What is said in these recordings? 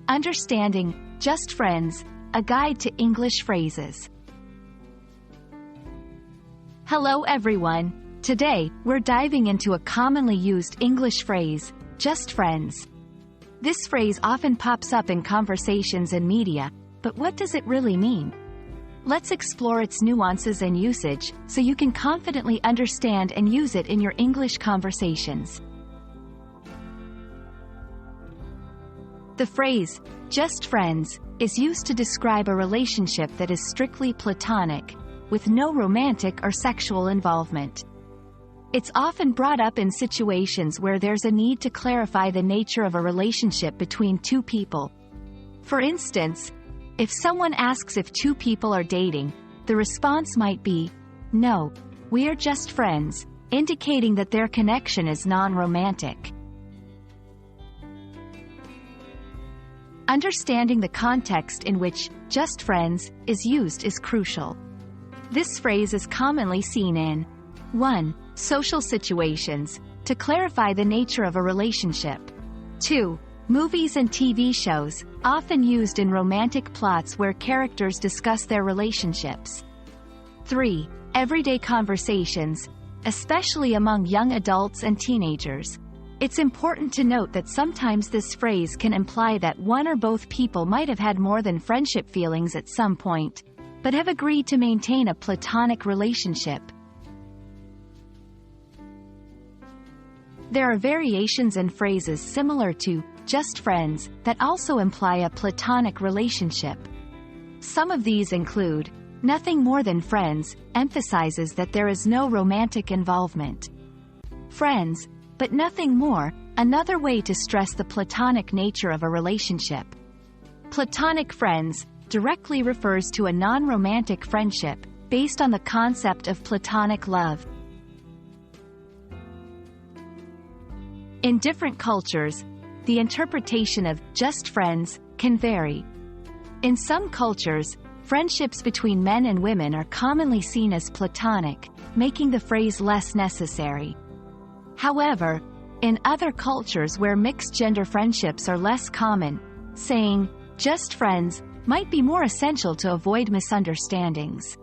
Understanding Just Friends, a guide to English phrases. Hello everyone. Today, we're diving into a commonly used English phrase, just friends. This phrase often pops up in conversations and media, but what does it really mean? Let's explore its nuances and usage, so you can confidently understand and use it in your English conversations. The phrase, just friends, is used to describe a relationship that is strictly platonic, with no romantic or sexual involvement. It's often brought up in situations where there's a need to clarify the nature of a relationship between two people. For instance, if someone asks if two people are dating, the response might be, "No, we're just friends," indicating that their connection is non-romantic. Understanding the context in which just friends is used is crucial. This phrase is commonly seen in 1. Social situations, to clarify the nature of a relationship. 2. Movies and TV shows, often used in romantic plots where characters discuss their relationships. 3. Everyday conversations, especially among young adults and teenagers. It's important to note that sometimes this phrase can imply that one or both people might have had more than friendship feelings at some point, but have agreed to maintain a platonic relationship. There are variations in phrases similar to just friends that also imply a platonic relationship. Some of these include nothing more than friends, emphasizes that there is no romantic involvement. Friends, but nothing more, another way to stress the platonic nature of a relationship. Platonic friends directly refers to a non-romantic friendship, based on the concept of platonic love. In different cultures, the interpretation of just friends can vary. In some cultures, friendships between men and women are commonly seen as platonic, making the phrase less necessary. However, in other cultures where mixed-gender friendships are less common, saying, just friends, might be more essential to avoid misunderstandings.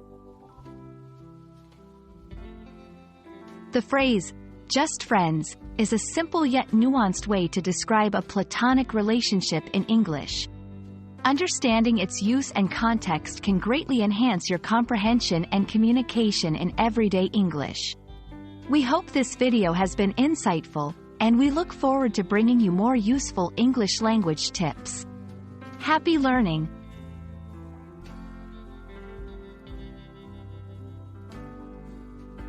The phrase, just friends, is a simple yet nuanced way to describe a platonic relationship in English. Understanding its use and context can greatly enhance your comprehension and communication in everyday English. We hope this video has been insightful, and we look forward to bringing you more useful English language tips. Happy learning!